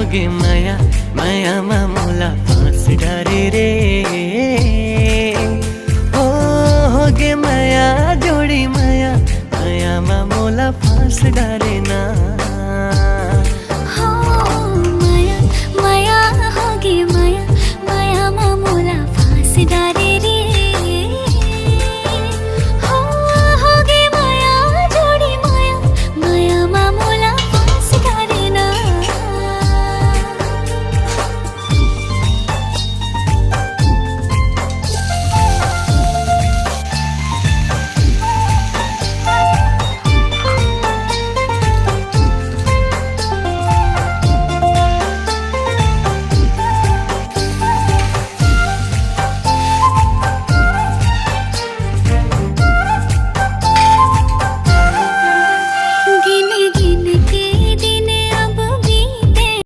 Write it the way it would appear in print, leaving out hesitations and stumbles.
होगे माया माया मामूला फांस डारे रे। ओ होगे माया जोड़ी माया माया मामूला फांस डारे।